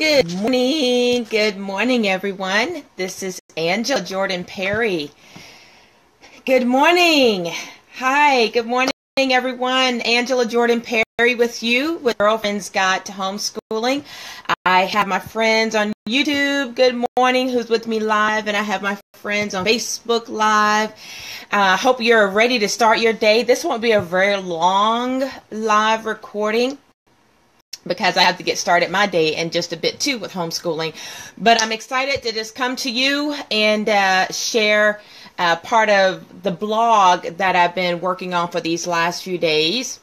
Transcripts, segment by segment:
Good morning. Good morning, everyone. This is Angela Jordan Perry. Good morning. Hi. Good morning, everyone. Angela Jordan Perry with you with Girlfriend's Guide to Homeschooling. I have my friends on YouTube, good morning, who's with me live, and I have my friends on Facebook Live. I hope you're ready to start your day. This won't be a very long live recording, because I have to get started my day in just a bit too with homeschooling. But I'm excited to just come to you and share part of the blog that I've been working on for these last few days.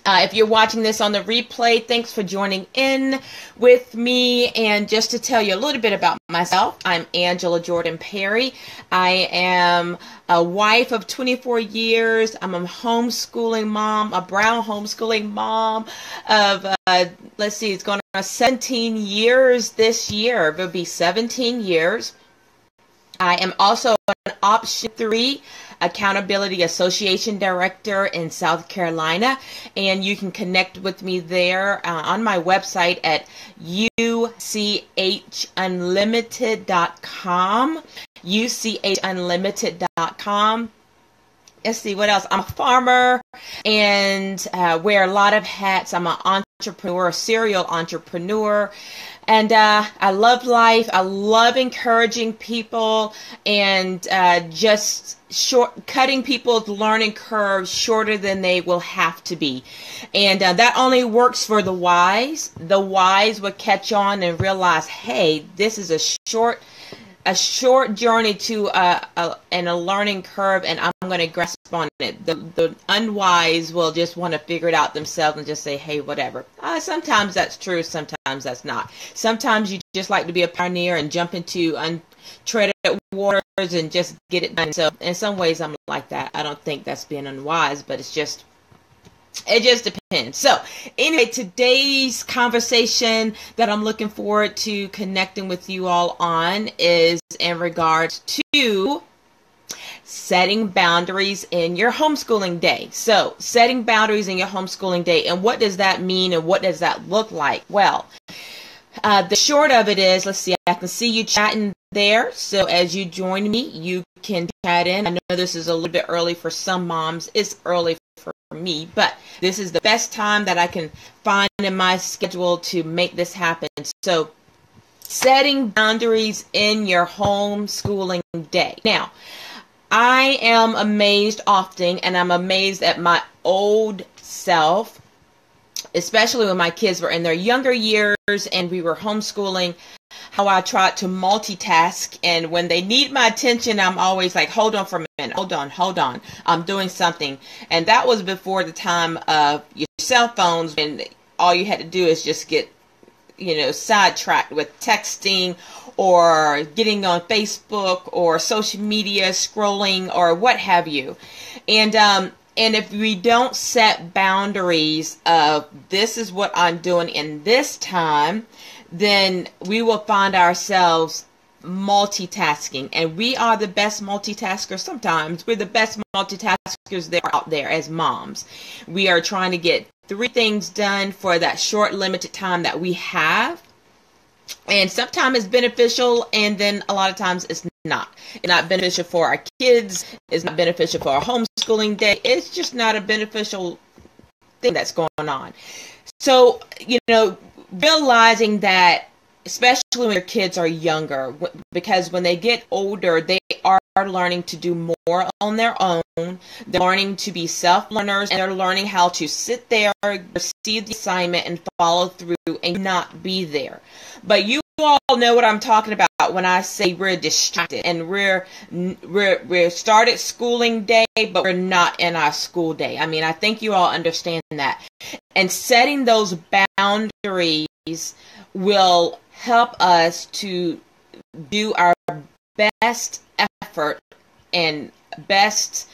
If you're watching this on the replay, thanks for joining in with me. And just to tell you a little bit about myself, I'm Angela Jordan Perry. I am a wife of 24 years. I'm a homeschooling mom, a brown homeschooling mom of, it's going on 17 years this year. It'll be 17 years. I am also an Option 3 Accountability Association Director in South Carolina, and you can connect with me there on my website at uchunlimited.com, uchunlimited.com. Let's see, what else? I'm a farmer and wear a lot of hats. I'm an entrepreneur, a serial entrepreneur. And I love life. I love encouraging people and just cutting people's learning curves shorter than they will have to be. And that only works for the wise. The wise would catch on and realize, hey, this is a short journey to a learning curve, and I'm going to grasp on it. The unwise will just want to figure it out themselves and just say, hey, whatever. Sometimes that's true, sometimes that's not. Sometimes you just like to be a pioneer and jump into untreaded waters and just get it done. So in some ways I'm like that. I don't think that's being unwise, but it just depends. So anyway, today's conversation that I'm looking forward to connecting with you all on is in regards to setting boundaries in your homeschooling day. So setting boundaries in your homeschooling day, and what does that mean and what does that look like? Well, the short of it is, let's see, I can see you chatting there. So as you join me, you can chat in. I know this is a little bit early for some moms. It's early for me, but this is the best time that I can find in my schedule to make this happen. So setting boundaries in your homeschooling day. Now, I am amazed often, and I'm amazed at my old self, especially when my kids were in their younger years and we were homeschooling, how I tried to multitask, and when they need my attention, I'm always like, hold on for a minute, hold on, I'm doing something. And that was before the time of your cell phones, when all you had to do is just get, sidetracked with texting or getting on Facebook or social media, scrolling or what have you. And if we don't set boundaries of this is what I'm doing in this time, then we will find ourselves multitasking. And we are the best multitaskers sometimes. We're the best multitaskers there out there as moms. We are trying to get 3 things done for that short limited time that we have. And sometimes it's beneficial, and then a lot of times it's not. It's not beneficial for our kids. It's not beneficial for our homeschooling day. It's just not a beneficial thing that's going on. So, realizing that, especially when your kids are younger, because when they get older, they are learning to do more on their own. They're learning to be self-learners, and they're learning how to sit there, receive the assignment, and follow through and not be there. But you all know what I'm talking about when I say we're distracted, and we're started schooling day, but we're not in our school day. I mean, I think you all understand that. And setting those boundaries will help us to do our best effort and best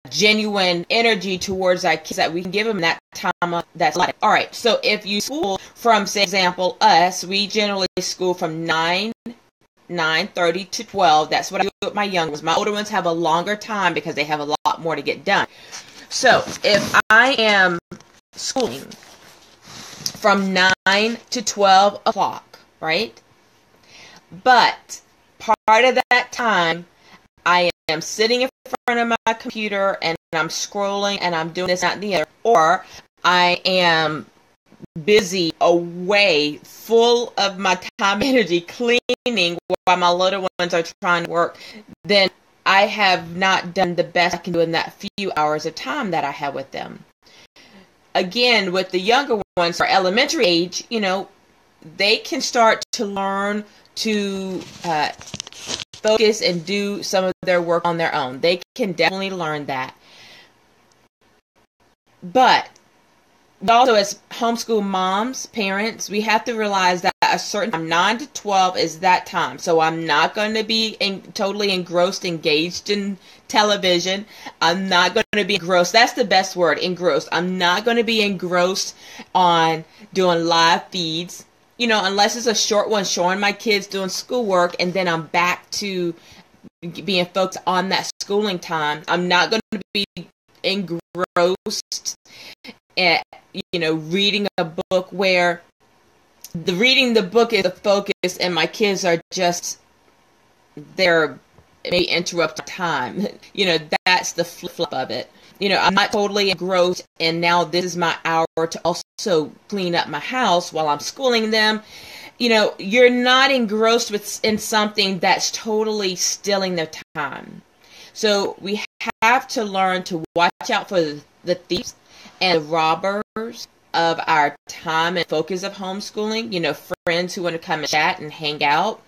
genuine energy towards our kids that we can give them that time that's life. All right, so if you school from, say, example, us, we generally school from 9:30 to 12. That's what I do with my young ones. My older ones have a longer time because they have a lot more to get done. So if I am schooling from 9 to 12 o'clock, right? But part of that time, I am sitting in front of my computer and I'm scrolling and I'm doing this, that, and the other. Or I am busy, away, full of my time and energy cleaning while my little ones are trying to work. Then I have not done the best I can do in that few hours of time that I have with them. Again, with the younger ones, for elementary age, they can start to learn to focus and do some of their work on their own. They can definitely learn that. But also, as homeschool moms, parents, we have to realize that a certain time, 9 to 12 is that time. So I'm not going to be totally engrossed, engaged in television. I'm not going to be engrossed. That's the best word, engrossed. I'm not going to be engrossed on doing live feeds, unless it's a short one showing my kids doing schoolwork, and then I'm back to being focused on that schooling time. I'm not going to be engrossed at, reading a book where reading the book is the focus and my kids are just there, may interrupt time. That's the flip of it. I'm not totally engrossed and now this is my hour to also clean up my house while I'm schooling them. You're not engrossed in something that's totally stealing their time. So we have to learn to watch out for the thieves and the robbers of our time and focus of homeschooling. Friends who want to come and chat and hang out,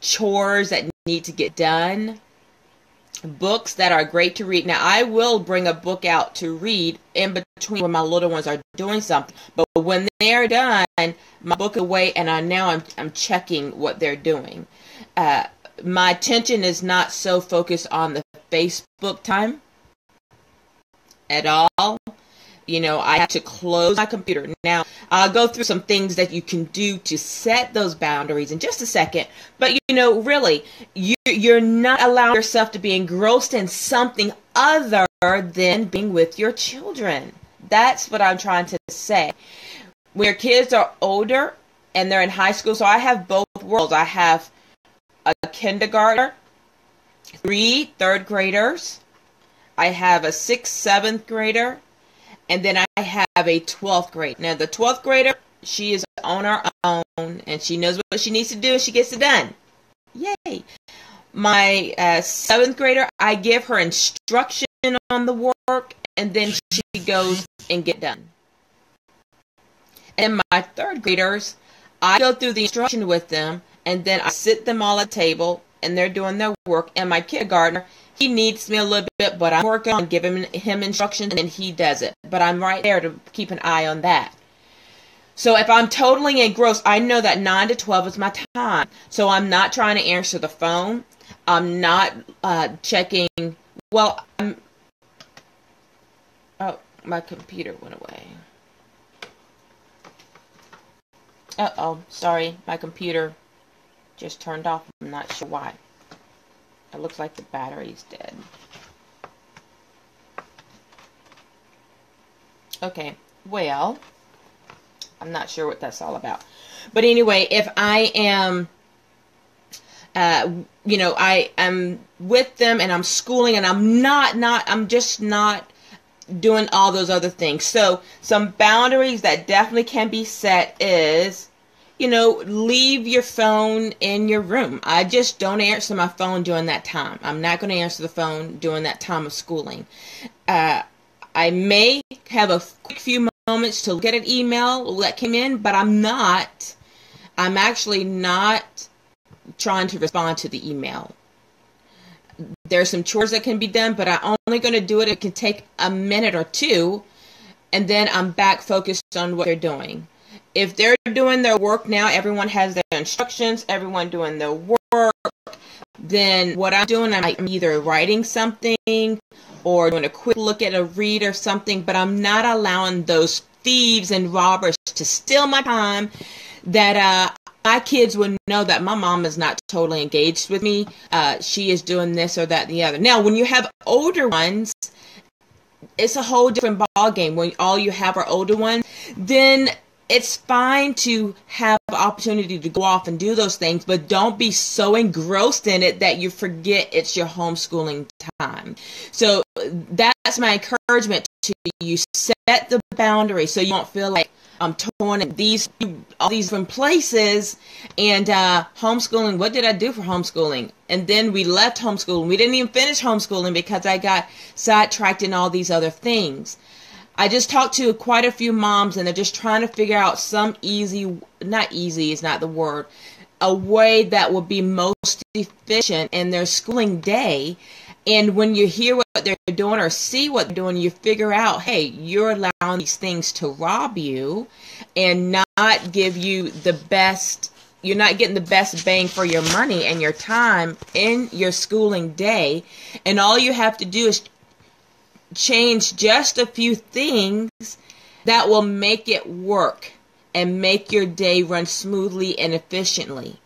chores that need to get done, books that are great to read. Now, I will bring a book out to read in between when my little ones are doing something, but when they're done, my book away and I'm checking what they're doing. My attention is not so focused on the Facebook time at all. I have to close my computer. Now, I'll go through some things that you can do to set those boundaries in just a second. But, really, you're not allowing yourself to be engrossed in something other than being with your children. That's what I'm trying to say. When your kids are older and they're in high school, so I have both worlds. I have a kindergartner, 3 third graders. I have a 6th, 7th grader. And then I have a 12th grader. Now, the 12th grader, she is on her own, and she knows what she needs to do, and she gets it done. Yay. My 7th grader, I give her instruction on the work, and then she goes and get done. And my 3rd graders, I go through the instruction with them, and then I sit them all at the table, and they're doing their work. And my kindergartner, he needs me a little bit, but I'm working on giving him instructions, and he does it. But I'm right there to keep an eye on that. So if I'm totally engrossed, I know that 9 to 12 is my time. So I'm not trying to answer the phone. I'm not checking. Well, oh, my computer went away. Uh-oh, sorry. My computer just turned off. I'm not sure why. It looks like the battery's dead. Okay, well, I'm not sure what that's all about. But anyway, if I am, I am with them and I'm schooling and I'm just not doing all those other things. So some boundaries that definitely can be set is, leave your phone in your room. I just don't answer my phone during that time. I'm not going to answer the phone during that time of schooling. I may have a quick few moments to look at an email that came in, but I'm actually not trying to respond to the email. There's some chores that can be done, but I'm only going to do it. It can take a minute or two, and then I'm back focused on what they're doing. If they're doing their work now, everyone has their instructions, everyone doing their work, then what I'm doing, I'm either writing something or doing a quick look at a read or something, but I'm not allowing those thieves and robbers to steal my time, that my kids would know that my mom is not totally engaged with me. She is doing this or that and the other. Now, when you have older ones, it's a whole different ball game. When all you have are older ones, then it's fine to have the opportunity to go off and do those things, but don't be so engrossed in it that you forget it's your homeschooling time. So that's my encouragement to you. Set the boundary so you don't feel like I'm torn in all these different places. And homeschooling, what did I do for homeschooling? And then we left homeschooling. We didn't even finish homeschooling because I got sidetracked in all these other things. I just talked to quite a few moms, and they're just trying to figure out some not easy is not the word, a way that will be most efficient in their schooling day. And when you hear what they're doing or see what they're doing, you figure out, hey, you're allowing these things to rob you and not give you the best, you're not getting the best bang for your money and your time in your schooling day. And all you have to do is change just a few things that will make it work and make your day run smoothly and efficiently.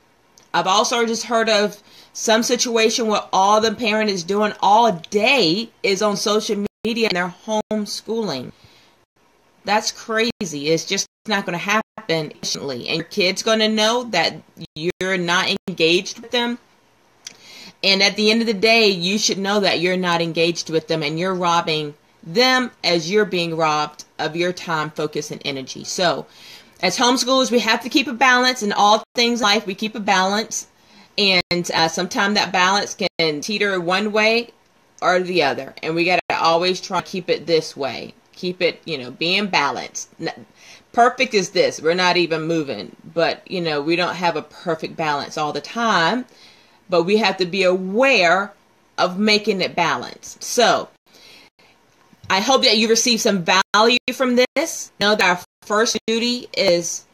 I've also just heard of some situation where all the parent is doing all day is on social media and they're homeschooling. That's crazy. It's just not going to happen efficiently. And your kid's going to know that you're not engaged with them. And at the end of the day, you should know that you're not engaged with them and you're robbing them as you're being robbed of your time, focus, and energy. So as homeschoolers, we have to keep a balance in all things in life. We keep a balance. And sometimes that balance can teeter one way or the other. And we got to always try to keep it this way. Keep it, being balanced. Perfect is this. We're not even moving. But, we don't have a perfect balance all the time. But we have to be aware of making it balanced. So I hope that you receive some value from this. Know that our first duty is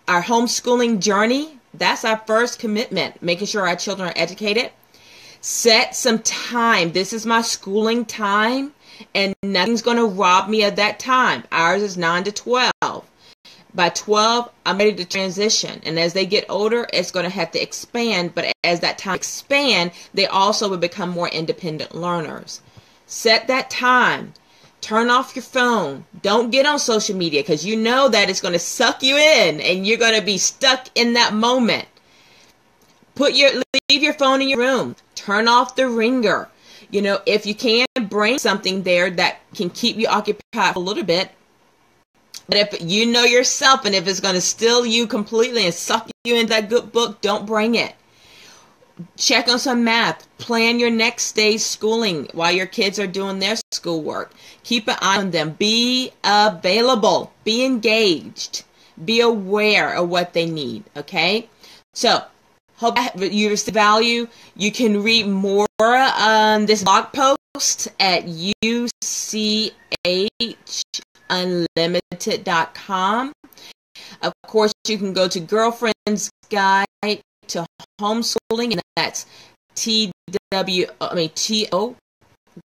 our homeschooling journey. That's our first commitment, making sure our children are educated. Set some time. This is my schooling time, and nothing's going to rob me of that time. Ours is 9 to 12. By 12, I'm ready to transition. And as they get older, it's going to have to expand. But as that time expands, they also will become more independent learners. Set that time. Turn off your phone. Don't get on social media because you know that it's going to suck you in and you're going to be stuck in that moment. Leave your phone in your room. Turn off the ringer. If you can, bring something there that can keep you occupied for a little bit. But if you know yourself and if it's going to steal you completely and suck you into that good book, don't bring it. Check on some math. Plan your next day's schooling while your kids are doing their schoolwork. Keep an eye on them. Be available. Be engaged. Be aware of what they need. Okay? So, hope you receive value. You can read more on this blog post at UCHUnlimited.com. Of course, you can go to Girlfriend's Guide to Homeschooling, and that's TO,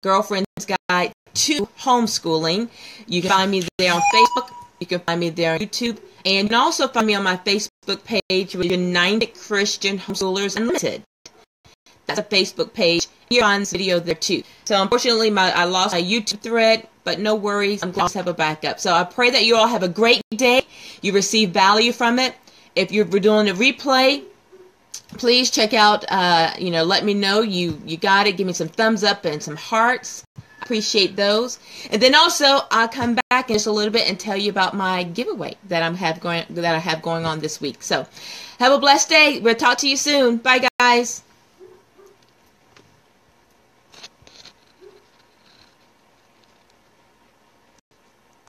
Girlfriend's Guide to Homeschooling. You can find me there on Facebook. You can find me there on YouTube. And you can also find me on my Facebook page with United Christian Homeschoolers Unlimited. That's a Facebook page. You'll find this video there too. So unfortunately, I lost my YouTube thread, but no worries. I'm glad to have a backup. So I pray that you all have a great day. You receive value from it. If you're doing a replay, please check out, let me know you got it. Give me some thumbs up and some hearts. I appreciate those. And then also, I'll come back in just a little bit and tell you about my giveaway that I have going on this week. So, have a blessed day. We'll talk to you soon. Bye, guys.